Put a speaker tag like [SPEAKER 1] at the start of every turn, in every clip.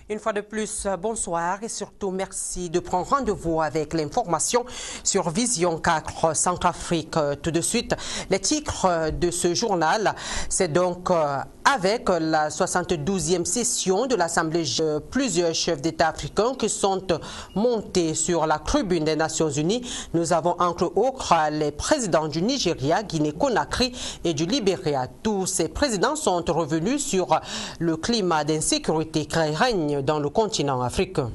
[SPEAKER 1] Une fois de plus, bonsoir et surtout merci de prendre rendez-vous avec l'information sur Vision 4 Centrafrique. Tout de suite, les titres de ce journal, c'est donc avec la 72e session de l'Assemblée, plusieurs chefs d'État africains qui sont montés sur la tribune des Nations Unies. Nous avons entre autres les présidents du Nigeria, Guinée-Conakry et du Libéria. Tous ces présidents sont revenus sur le climat d'insécurité qui règne dans le continent africain.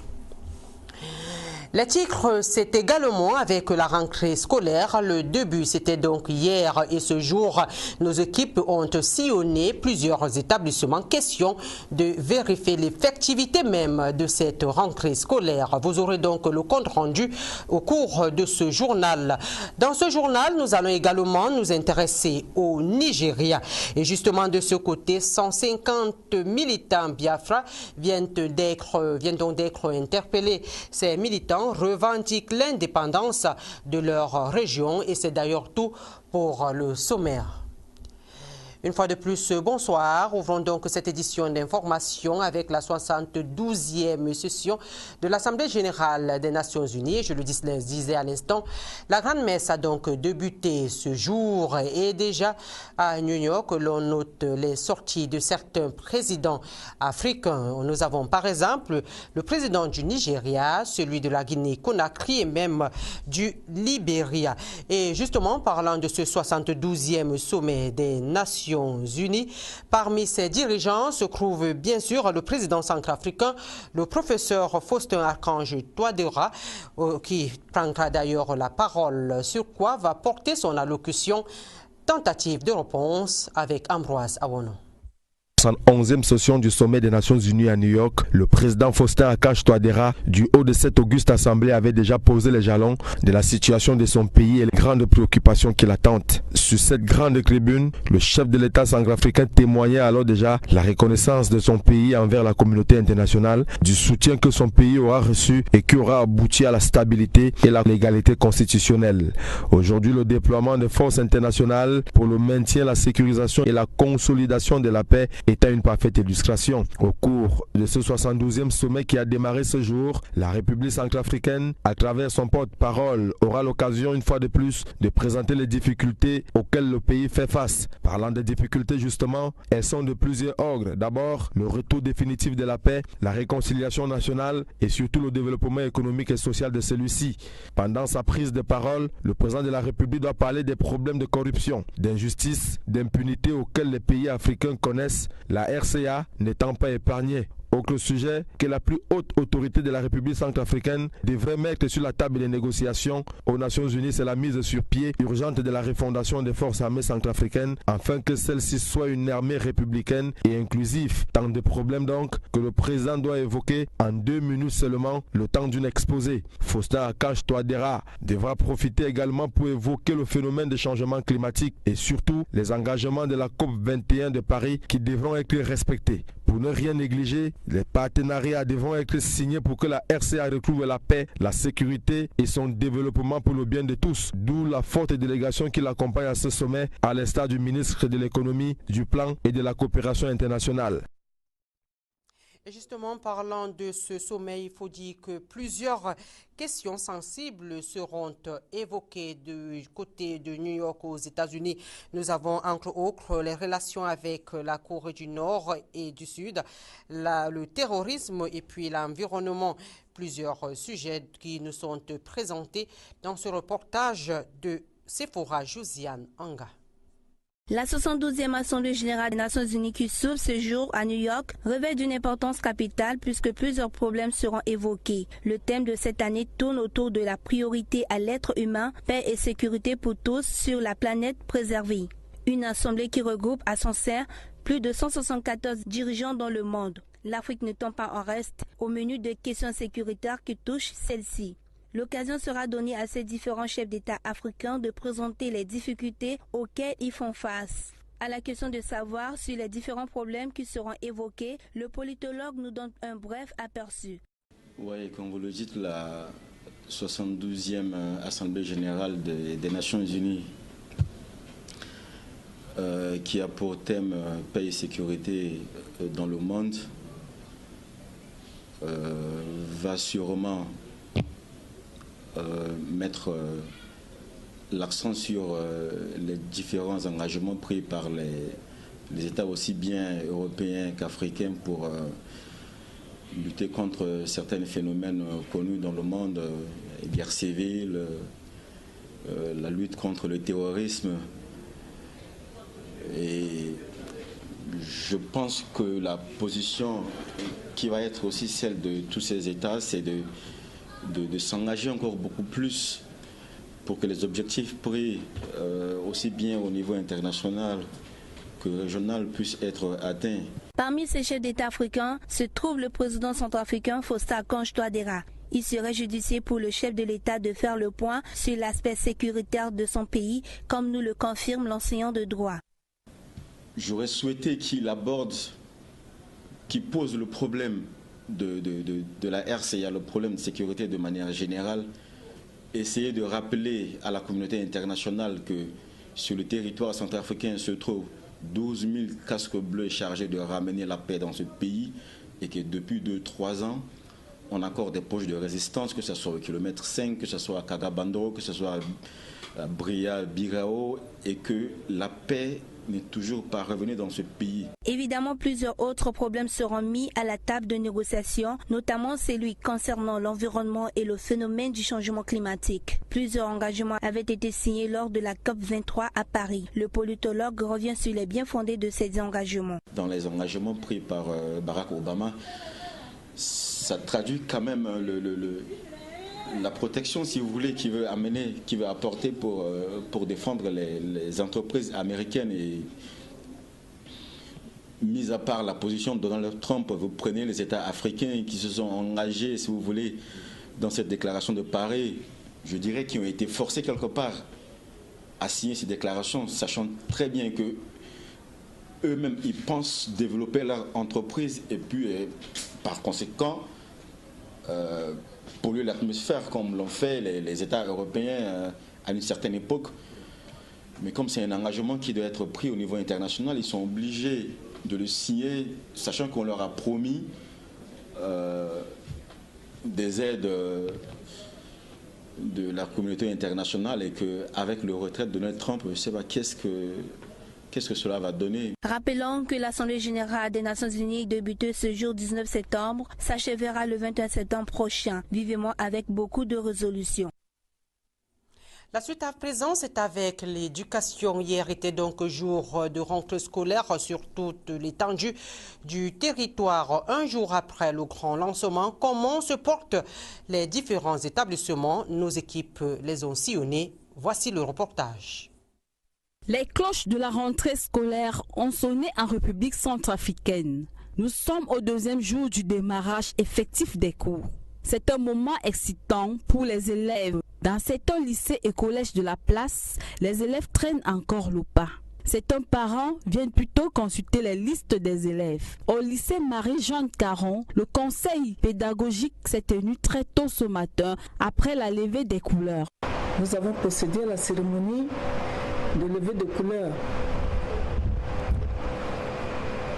[SPEAKER 1] Les titres, c'est également avec la rentrée scolaire. Le début, c'était donc hier et ce jour, nos équipes ont sillonné plusieurs établissements. Question de vérifier l'effectivité même de cette rentrée scolaire. Vous aurez donc le compte rendu au cours de ce journal. Dans ce journal, nous allons également nous intéresser au Nigeria. Et justement, de ce côté, 150 militants Biafra viennent donc d'être interpellés. Ces militants revendiquent l'indépendance de leur région et c'est d'ailleurs tout pour le sommaire. Une fois de plus, bonsoir. Ouvrons donc cette édition d'information avec la 72e session de l'Assemblée générale des Nations Unies. Je le disais à l'instant, la grande messe a donc débuté ce jour et déjà à New York, l'on note les sorties de certains présidents africains. Nous avons par exemple le président du Nigeria, celui de la Guinée-Conakry et même du Libéria. Et justement, parlant de ce 72e sommet des Nations Unies. Parmi ses dirigeants se trouve bien sûr le président centrafricain, le professeur Faustin Archange Touadéra, qui prendra d'ailleurs la parole, sur quoi va porter son allocution. Tentative de réponse avec Ambroise Awono.
[SPEAKER 2] 71e session du sommet des Nations Unies à New York, le président Faustin Archange Touadéra du haut de cette auguste assemblée avait déjà posé les jalons de la situation de son pays et les grandes préoccupations qui l'attendent. Sur cette grande tribune, le chef de l'État centrafricain témoignait alors déjà la reconnaissance de son pays envers la communauté internationale, du soutien que son pays aura reçu et qui aura abouti à la stabilité et la légalité constitutionnelle. Aujourd'hui, le déploiement de forces internationales pour le maintien, la sécurisation et la consolidation de la paix est à une parfaite illustration. Au cours de ce 72e sommet qui a démarré ce jour, la République centrafricaine, à travers son porte-parole, aura l'occasion une fois de plus de présenter les difficultés auxquelles le pays fait face. Parlant des difficultés justement, elles sont de plusieurs ordres. D'abord, le retour définitif de la paix, la réconciliation nationale et surtout le développement économique et social de celui-ci. Pendant sa prise de parole, le président de la République doit parler des problèmes de corruption, d'injustice, d'impunité auxquels les pays africains connaissent, la RCA n'étant pas épargnée. Autre sujet que la plus haute autorité de la République centrafricaine devrait mettre sur la table des négociations aux Nations Unies, c'est la mise sur pied urgente de la refondation des forces armées centrafricaines afin que celle-ci soit une armée républicaine et inclusive. Tant de problèmes donc que le président doit évoquer en 2 minutes seulement le temps d'une exposé. Faustin Archange Touadéra devra profiter également pour évoquer le phénomène de changement climatique et surtout les engagements de la COP 21 de Paris qui devront être respectés. Pour ne rien négliger, les partenariats devront être signés pour que la RCA retrouve la paix, la sécurité et son développement pour le bien de tous. D'où la forte délégation qui l'accompagne à ce sommet, à l'instar du ministre de l'économie, du plan et de la coopération internationale.
[SPEAKER 1] Et justement, parlant de ce sommet, il faut dire que plusieurs questions sensibles seront évoquées du côté de New York aux États-Unis. Nous avons entre autres les relations avec la Corée du Nord et du Sud, le terrorisme et puis l'environnement. Plusieurs sujets qui nous sont présentés dans ce reportage de Sephora Josiane Anga.
[SPEAKER 3] La 72e Assemblée générale des Nations Unies qui s'ouvre ce jour à New York revêt d'une importance capitale puisque plusieurs problèmes seront évoqués. Le thème de cette année tourne autour de la priorité à l'être humain, paix et sécurité pour tous sur la planète préservée. Une assemblée qui regroupe à son sein plus de 174 dirigeants dans le monde. L'Afrique ne tombe pas en reste au menu de questions sécuritaires qui touchent celle-ci. L'occasion sera donnée à ces différents chefs d'État africains de présenter les difficultés auxquelles ils font face. À la question de savoir sur les différents problèmes qui seront évoqués, le politologue nous donne un bref aperçu.
[SPEAKER 4] Oui, comme vous le dites, la 72e Assemblée générale des Nations Unies qui a pour thème paix et sécurité dans le monde va sûrement mettre l'accent sur les différents engagements pris par les États aussi bien européens qu'africains pour lutter contre certains phénomènes connus dans le monde, les guerres civiles, la lutte contre le terrorisme. Et je pense que la position qui va être aussi celle de tous ces États, c'est de s'engager encore beaucoup plus pour que les objectifs pris aussi bien au niveau international que régional puissent être atteints.
[SPEAKER 3] Parmi ces chefs d'État africains se trouve le président centrafricain Faustin Archange Touadéra. Il serait judicieux pour le chef de l'État de faire le point sur l'aspect sécuritaire de son pays, comme nous le confirme l'enseignant de droit.
[SPEAKER 4] J'aurais souhaité qu'il pose le problème de la RCA, le problème de sécurité de manière générale, essayer de rappeler à la communauté internationale que sur le territoire centrafricain se trouvent 12 000 casques bleus chargés de ramener la paix dans ce pays et que depuis 2-3 ans, on a encore des poches de résistance, que ce soit au kilomètre 5, que ce soit à Kagabandoro, que ce soit à Bria, Birao, et que la paix n'est toujours pas revenue dans ce pays.
[SPEAKER 3] Évidemment, plusieurs autres problèmes seront mis à la table de négociation, notamment celui concernant l'environnement et le phénomène du changement climatique. Plusieurs engagements avaient été signés lors de la COP23 à Paris. Le politologue revient sur les bien fondés de ces engagements. Dans les engagements pris par Barack Obama, ça traduit quand même la protection, si vous voulez, qu'il veut amener, qu'il veut apporter pour défendre les entreprises américaines. Et mis à part la position de Donald Trump, vous prenez les États africains qui se sont engagés, si vous voulez, dans cette déclaration de Paris, je dirais qu'ils ont été forcés quelque part à signer ces déclarations, sachant très bien que eux-mêmes, ils pensent développer leur entreprise et puis, par conséquent, polluer l'atmosphère comme l'ont fait les États européens à une certaine époque. Mais comme c'est un engagement qui doit être pris au niveau international, ils sont obligés de le signer, sachant qu'on leur a promis des aides de la communauté internationale et qu'avec le retrait de Donald Trump, je ne sais pas qu'est-ce que cela va donner. Rappelons que l'Assemblée générale des Nations Unies débutée ce jour 19 septembre s'achèvera le 21 septembre prochain, vivement avec beaucoup de résolutions.
[SPEAKER 1] La suite à présent, c'est avec l'éducation. Hier était donc jour de rentrée scolaire sur toute l'étendue du territoire. Un jour après le grand lancement, comment se portent les différents établissements? Nos équipes les ont sillonnés. Voici le reportage.
[SPEAKER 5] Les cloches de la rentrée scolaire ont sonné en République centrafricaine. Nous sommes au deuxième jour du démarrage effectif des cours. C'est un moment excitant pour les élèves. Dans certains lycées et collèges de la place, les élèves traînent encore le pas. Certains parents viennent plutôt consulter les listes des élèves. Au lycée Marie-Jeanne Caron, le conseil pédagogique s'est tenu très tôt ce matin après la levée des couleurs.
[SPEAKER 6] Nous avons procédé à la cérémonie de levée de couleurs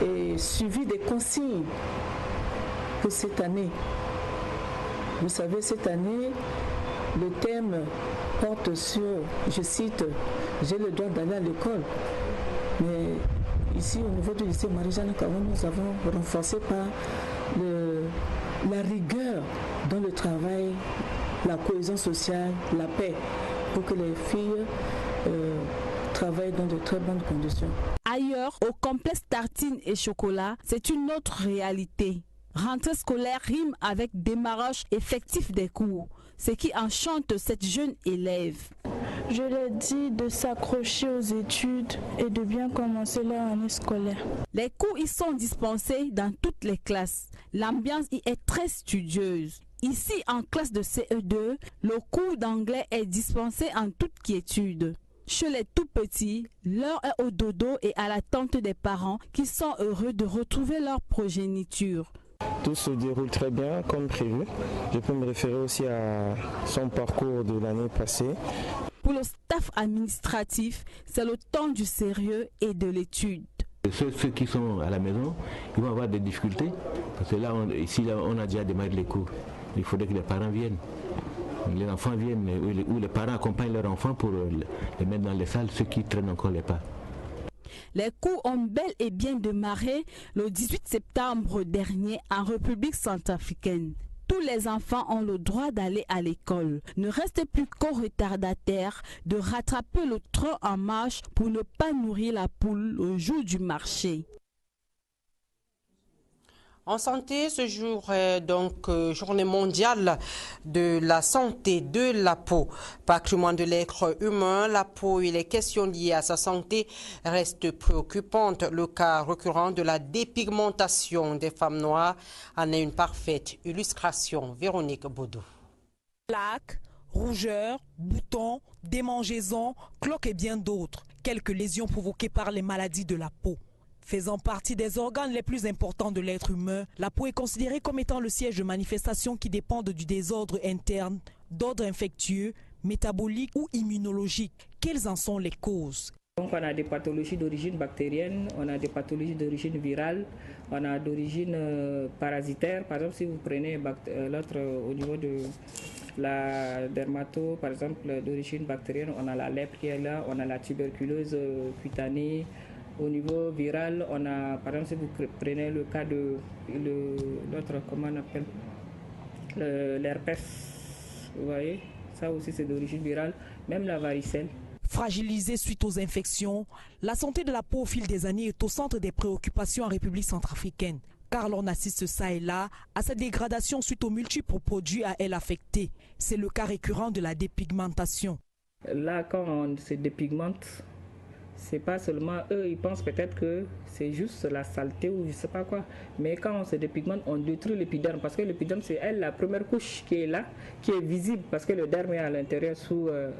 [SPEAKER 6] et suivi des consignes pour cette année. Vous savez, cette année, le thème porte sur, je cite, « J'ai le droit d'aller à l'école ». Mais ici, au niveau du lycée Marie-Jeanne Caron, nous avons renforcé par la rigueur dans le travail, la cohésion sociale, la paix, pour que les filles travaillent dans de très bonnes conditions.
[SPEAKER 5] Ailleurs, au complexe Tartines et Chocolat, c'est une autre réalité. Rentrée scolaire rime avec démarrage effectif des cours, ce qui enchante cette jeune élève.
[SPEAKER 7] Je leur dis de s'accrocher aux études et de bien commencer leur année scolaire.
[SPEAKER 5] Les cours y sont dispensés dans toutes les classes. L'ambiance y est très studieuse. Ici, en classe de CE2, le cours d'anglais est dispensé en toute quiétude. Chez les tout petits, l'heure est au dodo et à l'attente des parents qui sont heureux de retrouver leur progéniture.
[SPEAKER 8] Tout se déroule très bien comme prévu. Je peux me référer aussi à son parcours de l'année passée.
[SPEAKER 5] Pour le staff administratif, c'est le temps du sérieux et de l'étude.
[SPEAKER 9] Ceux qui sont à la maison, ils vont avoir des difficultés Parce que là, ici, on a déjà démarré les cours. Il faudrait que les parents viennent. Les enfants viennent, ou les parents accompagnent leurs enfants pour les mettre dans les salles, ceux qui traînent encore les pas.
[SPEAKER 5] Les cours ont bel et bien démarré le 18 septembre dernier en République centrafricaine. Tous les enfants ont le droit d'aller à l'école. Ne reste plus qu'aux retardataires de rattraper le train en marche pour ne pas nourrir la poule le jour du marché.
[SPEAKER 1] En santé, ce jour est donc journée mondiale de la santé de la peau. Patrimoine de l'être humain, la peau et les questions liées à sa santé restent préoccupantes. Le cas récurrent de la dépigmentation des femmes noires en est une parfaite illustration. Véronique Baudou.
[SPEAKER 10] Plaques, rougeurs, boutons, démangeaisons, cloques et bien d'autres. Quelques lésions provoquées par les maladies de la peau. Faisant partie des organes les plus importants de l'être humain, la peau est considérée comme étant le siège de manifestations qui dépendent du désordre interne, d'ordre infectieux, métabolique ou immunologique. Quelles en sont les causes?
[SPEAKER 6] Donc on a des pathologies d'origine bactérienne, on a des pathologies d'origine virale, on a d'origine parasitaire. Par exemple, si vous prenez l'autre au niveau de la dermato, par exemple d'origine bactérienne, on a la lèpre qui est là, on a la tuberculose cutanée. Au niveau viral, on a, par exemple, si vous prenez le cas de l'autre, comment on appelle, l'herpès, vous voyez, ça aussi c'est d'origine virale, même la varicelle.
[SPEAKER 10] Fragilisée suite aux infections, la santé de la peau au fil des années est au centre des préoccupations en République centrafricaine, car l'on assiste ça et là à sa dégradation suite aux multiples produits à elle affectés. C'est le cas récurrent de la dépigmentation.
[SPEAKER 6] Là, quand on se dépigmente, c'est pas seulement eux, ils pensent peut-être que c'est juste la saleté ou je sais pas quoi. Mais quand on se dépigmente, on détruit l'épiderme parce que l'épiderme c'est elle la première couche qui est là, qui est visible parce que le derme est à l'intérieur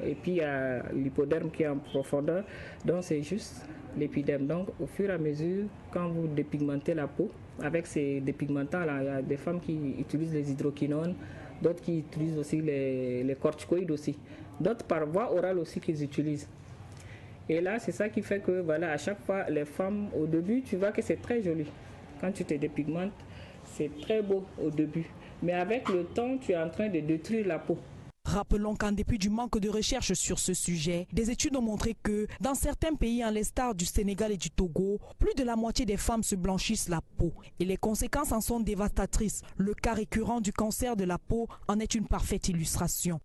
[SPEAKER 6] et puis il y a l'hypoderme qui est en profondeur. Donc c'est juste l'épiderme. Donc au fur et à mesure, quand vous dépigmentez la peau, avec ces dépigmentants là, il y a des femmes qui utilisent les hydroquinones, d'autres qui utilisent aussi les corticoïdes aussi, d'autres par voie orale aussi qu'ils utilisent. Et là, c'est ça qui fait que, voilà, à chaque fois, les femmes, au début, tu vois que c'est très joli. Quand tu te dépigmentes, c'est très beau au début. Mais avec le temps, tu es en train de détruire la peau.
[SPEAKER 10] Rappelons qu'en dépit du manque de recherche sur ce sujet, des études ont montré que dans certains pays, à l'instar du Sénégal et du Togo, plus de la moitié des femmes se blanchissent la peau. Et les conséquences en sont dévastatrices. Le cas récurrent du cancer de la peau en est une parfaite illustration.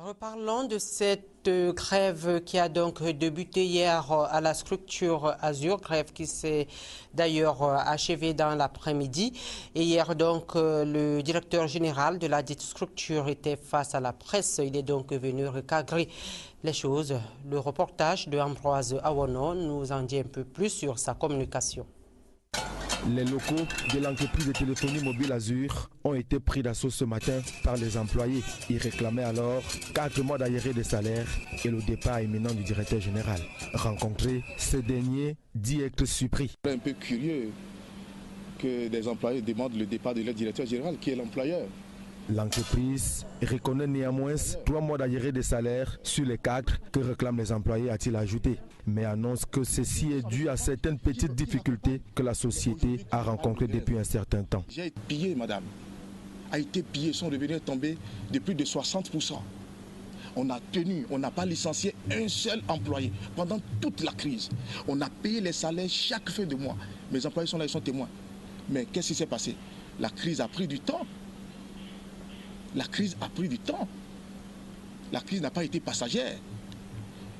[SPEAKER 1] Reparlons de cette grève qui a donc débuté hier à la structure Azur, grève qui s'est d'ailleurs achevée dans l'après-midi. Et hier donc le directeur général de la dite structure était face à la presse. Il est donc venu recadrer les choses. Le reportage de Ambroise Awono nous en dit un peu plus sur sa communication.
[SPEAKER 2] Les locaux de l'entreprise de téléphonie mobile Azur ont été pris d'assaut ce matin par les employés. Ils réclamaient alors 4 mois d'arriérés de salaire et le départ imminent du directeur général. Rencontré, ce dernier dit être surpris.
[SPEAKER 11] C'est un peu curieux que des employés demandent le départ de leur directeur général, qui est l'employeur.
[SPEAKER 2] L'entreprise reconnaît néanmoins 3 mois d'arriérés de salaire sur les 4 que réclament les employés, a-t-il ajouté, mais annonce que ceci est dû à certaines petites difficultés que la société a rencontrées depuis un certain temps.
[SPEAKER 11] J'ai été pillé, madame, a été pillé, son revenu est tombé de plus de 60%. On a tenu, on n'a pas licencié un seul employé pendant toute la crise. On a payé les salaires chaque fin de mois. Mes employés sont là, ils sont témoins. Mais qu'est-ce qui s'est passé? La crise a pris du temps. La crise a pris du temps. La crise n'a pas été passagère.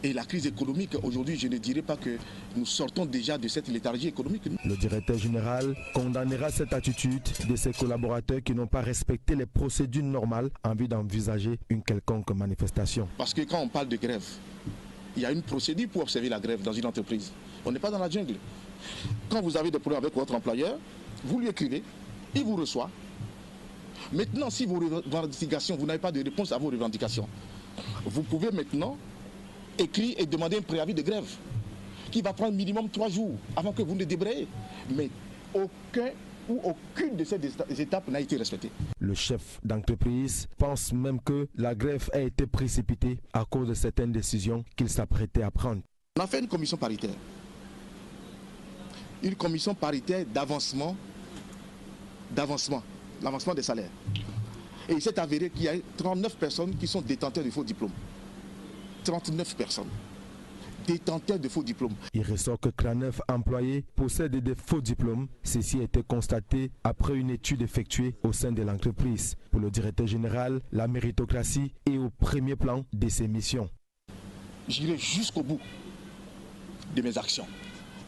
[SPEAKER 11] Et la crise économique, aujourd'hui, je ne dirais pas que nous sortons déjà de cette léthargie économique.
[SPEAKER 2] Le directeur général condamnera cette attitude de ses collaborateurs qui n'ont pas respecté les procédures normales en vue d'envisager une quelconque manifestation.
[SPEAKER 11] Parce que quand on parle de grève, il y a une procédure pour observer la grève dans une entreprise. On n'est pas dans la jungle. Quand vous avez des problèmes avec votre employeur, vous lui écrivez, il vous reçoit. Maintenant, si vos revendications, vous n'avez pas de réponse à vos revendications, vous pouvez maintenant écrire et demander un préavis de grève qui va prendre minimum 3 jours avant que vous ne débrayez. Mais aucune de ces étapes n'a été respectée.
[SPEAKER 2] Le chef d'entreprise pense même que la grève a été précipitée à cause de certaines décisions qu'il s'apprêtait à prendre.
[SPEAKER 11] On a fait une commission paritaire. une commission paritaire d'avancement des salaires. Et il s'est avéré qu'il y a 39 personnes qui sont détenteurs de faux diplômes. 39 personnes. Détenteurs de faux diplômes.
[SPEAKER 2] Il ressort que 39 employés possèdent des faux diplômes. Ceci a été constaté après une étude effectuée au sein de l'entreprise. Pour le directeur général, la méritocratie est au premier plan de ses missions.
[SPEAKER 11] J'irai jusqu'au bout de mes actions.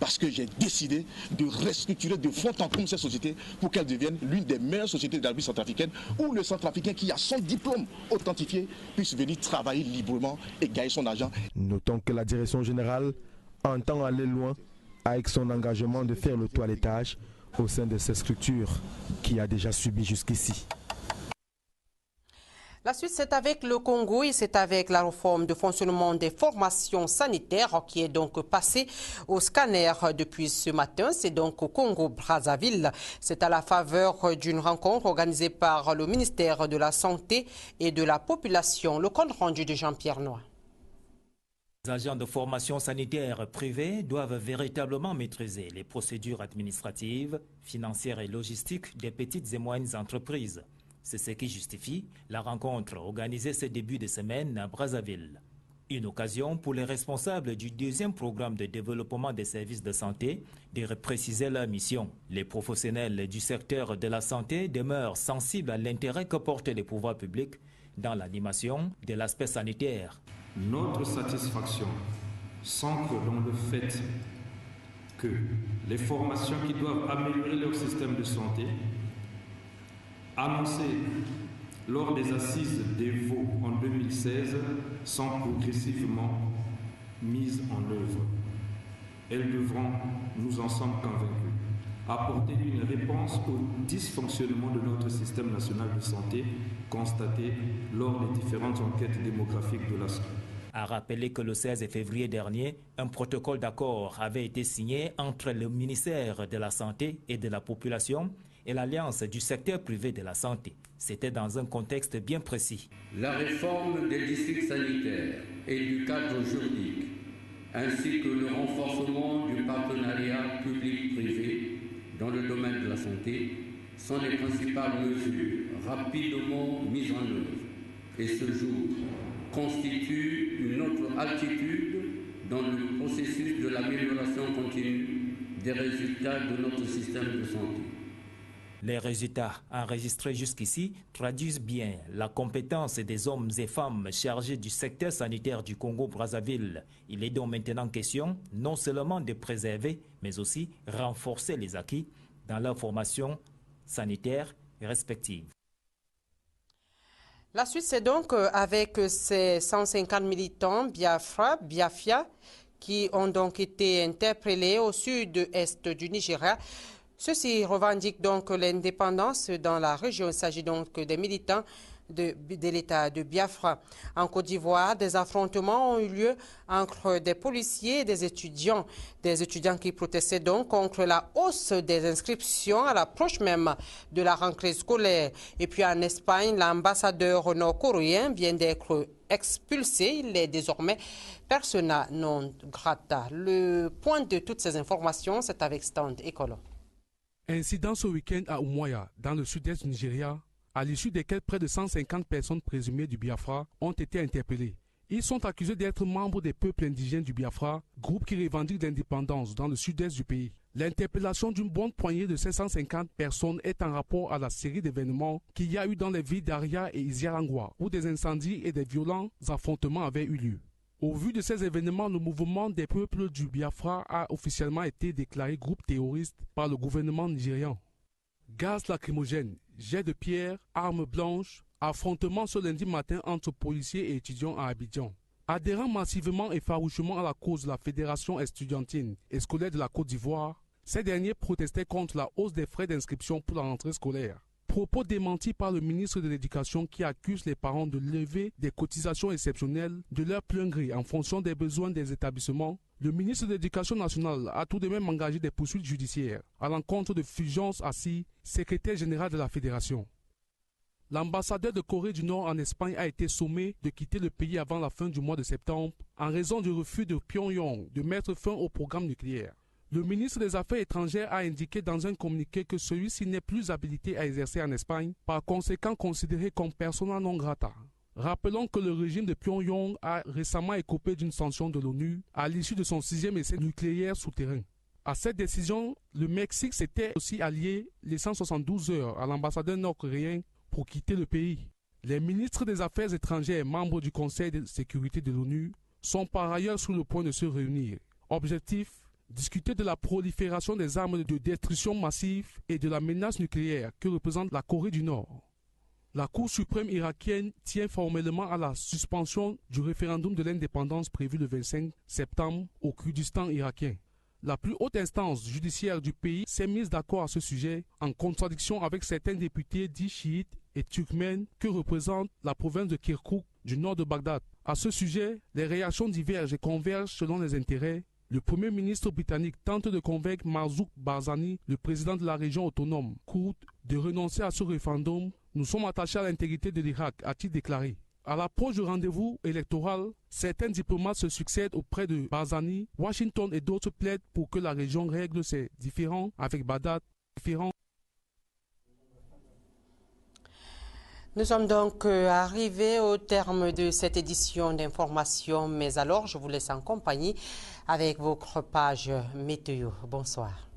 [SPEAKER 11] Parce que j'ai décidé de restructurer de fond en comble cette société pour qu'elle devienne l'une des meilleures sociétés de la République centrafricaine, où le centrafricain qui a son diplôme authentifié puisse venir travailler librement et gagner son argent.
[SPEAKER 2] Notons que la direction générale entend aller loin avec son engagement de faire le toilettage au sein de ces structures qui a déjà subi jusqu'ici.
[SPEAKER 1] La suite, c'est avec le Congo et c'est avec la réforme de fonctionnement des formations sanitaires qui est donc passée au scanner depuis ce matin. C'est donc au Congo-Brazzaville. C'est à la faveur d'une rencontre organisée par le ministère de la Santé et de la Population. Le compte rendu de Jean-Pierre Noy.
[SPEAKER 12] Les agents de formation sanitaire privés doivent véritablement maîtriser les procédures administratives, financières et logistiques des petites et moyennes entreprises. C'est ce qui justifie la rencontre organisée ce début de semaine à Brazzaville. Une occasion pour les responsables du deuxième programme de développement des services de santé de préciser leur mission. Les professionnels du secteur de la santé demeurent sensibles à l'intérêt que portent les pouvoirs publics dans l'animation de l'aspect sanitaire.
[SPEAKER 13] Notre satisfaction sans que l'on le fait que les formations qui doivent améliorer leur système de santé annoncées lors des assises des Vaux en 2016 sont progressivement mises en œuvre. Elles devront, nous en sommes convaincus, apporter une réponse au dysfonctionnement de notre système national de santé constaté lors des différentes enquêtes démographiques de la santé.
[SPEAKER 12] A rappelé que le 16 février dernier, un protocole d'accord avait été signé entre le ministère de la Santé et de la Population et l'Alliance du secteur privé de la santé. C'était dans un contexte bien précis.
[SPEAKER 14] La réforme des districts sanitaires et du cadre juridique, ainsi que le renforcement du partenariat public-privé dans le domaine de la santé, sont les principales mesures rapidement mises en œuvre. Et ce jour constitue une autre altitude dans le processus de l'amélioration continue des résultats de notre système de santé.
[SPEAKER 12] Les résultats enregistrés jusqu'ici traduisent bien la compétence des hommes et femmes chargés du secteur sanitaire du Congo-Brazzaville. Il est donc maintenant question non seulement de préserver, mais aussi renforcer les acquis dans leur formation sanitaire respective.
[SPEAKER 1] La suite, c'est donc avec ces 150 militants Biafia, qui ont donc été interpellés au sud-est du Nigeria. Ceux-ci revendiquent donc l'indépendance dans la région. Il s'agit donc des militants de l'État de Biafra. En Côte d'Ivoire, des affrontements ont eu lieu entre des policiers et des étudiants qui protestaient donc contre la hausse des inscriptions à l'approche même de la rentrée scolaire. Et puis en Espagne, l'ambassadeur nord-coréen vient d'être expulsé. Il est désormais persona non grata. Le point de toutes ces informations, c'est avec Stand Écolo.
[SPEAKER 15] Incident ce week-end à Umuahia, dans le sud-est du Nigeria, à l'issue desquels près de 150 personnes présumées du Biafra ont été interpellées. Ils sont accusés d'être membres des peuples indigènes du Biafra, groupe qui revendique l'indépendance dans le sud-est du pays. L'interpellation d'une bonne poignée de 550 personnes est en rapport à la série d'événements qu'il y a eu dans les villes d'Aria et Isiarangwa, où des incendies et des violents affrontements avaient eu lieu. Au vu de ces événements, le mouvement des peuples du Biafra a officiellement été déclaré groupe terroriste par le gouvernement nigérian. Gaz lacrymogène, jets de pierre, armes blanches, affrontements ce lundi matin entre policiers et étudiants à Abidjan. Adhérant massivement et farouchement à la cause de la Fédération estudiantine et scolaire de la Côte d'Ivoire, ces derniers protestaient contre la hausse des frais d'inscription pour la rentrée scolaire. Propos démentis par le ministre de l'Éducation qui accuse les parents de lever des cotisations exceptionnelles de leur plein gré en fonction des besoins des établissements. Le ministre de l'Éducation nationale a tout de même engagé des poursuites judiciaires à l'encontre de Fulgence Assi, secrétaire général de la Fédération. L'ambassadeur de Corée du Nord en Espagne a été sommé de quitter le pays avant la fin du mois de septembre en raison du refus de Pyongyang de mettre fin au programme nucléaire. Le ministre des Affaires étrangères a indiqué dans un communiqué que celui-ci n'est plus habilité à exercer en Espagne, par conséquent considéré comme persona non grata. Rappelons que le régime de Pyongyang a récemment écopé d'une sanction de l'ONU à l'issue de son 6e essai nucléaire souterrain. À cette décision, le Mexique s'était aussi allié les 172 heures à l'ambassadeur nord-coréen pour quitter le pays. Les ministres des Affaires étrangères, membres du Conseil de sécurité de l'ONU, sont par ailleurs sur le point de se réunir. Objectif, discuter de la prolifération des armes de destruction massive et de la menace nucléaire que représente la Corée du Nord. La Cour suprême irakienne tient formellement à la suspension du référendum de l'indépendance prévu le 25 septembre au Kurdistan irakien. La plus haute instance judiciaire du pays s'est mise d'accord à ce sujet, en contradiction avec certains députés dits chiites et turkmènes que représente la province de Kirkouk du nord de Bagdad. À ce sujet, les réactions divergent et convergent selon les intérêts. Le Premier ministre britannique tente de convaincre Masoud Barzani, le président de la région autonome kourde, de renoncer à ce référendum. Nous sommes attachés à l'intégrité de l'Irak, a-t-il déclaré. À l'approche du rendez-vous électoral, certains diplomates se succèdent auprès de Barzani. Washington et d'autres plaident pour que la région règle ses différends avec Bagdad.
[SPEAKER 1] Nous sommes donc arrivés au terme de cette édition d'information, mais alors je vous laisse en compagnie avec votre page météo. Bonsoir.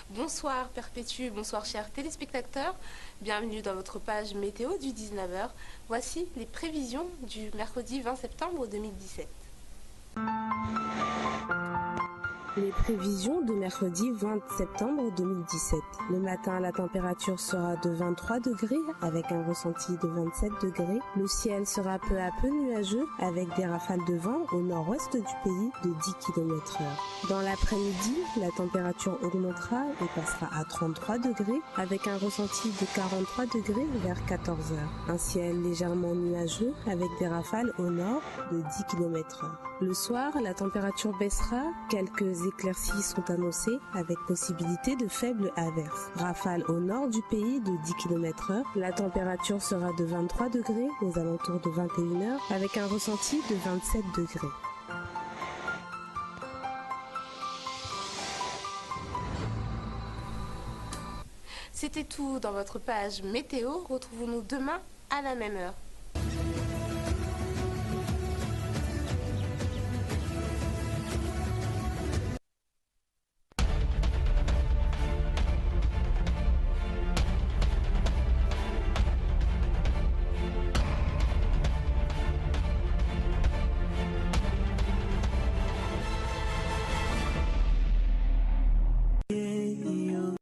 [SPEAKER 16] Bonsoir Perpétue, bonsoir chers téléspectateurs, bienvenue dans votre page météo du 19h. Voici les prévisions du mercredi 20 septembre 2017.
[SPEAKER 17] Les prévisions de mercredi 20 septembre 2017. Le matin, la température sera de 23 degrés avec un ressenti de 27 degrés. Le ciel sera peu à peu nuageux avec des rafales de vent au nord-ouest du pays de 10 km/h. Dans l'après-midi, la température augmentera et passera à 33 degrés avec un ressenti de 43 degrés vers 14 h. Un ciel légèrement nuageux avec des rafales au nord de 10 km/h. Le soir, la température baissera, quelques éclaircies sont annoncées avec possibilité de faibles averses. Rafale au nord du pays de 10 km/h. La température sera de 23 degrés aux alentours de 21 h avec un ressenti de 27 degrés.
[SPEAKER 16] C'était tout dans votre page météo. Retrouvons-nous demain à la même heure.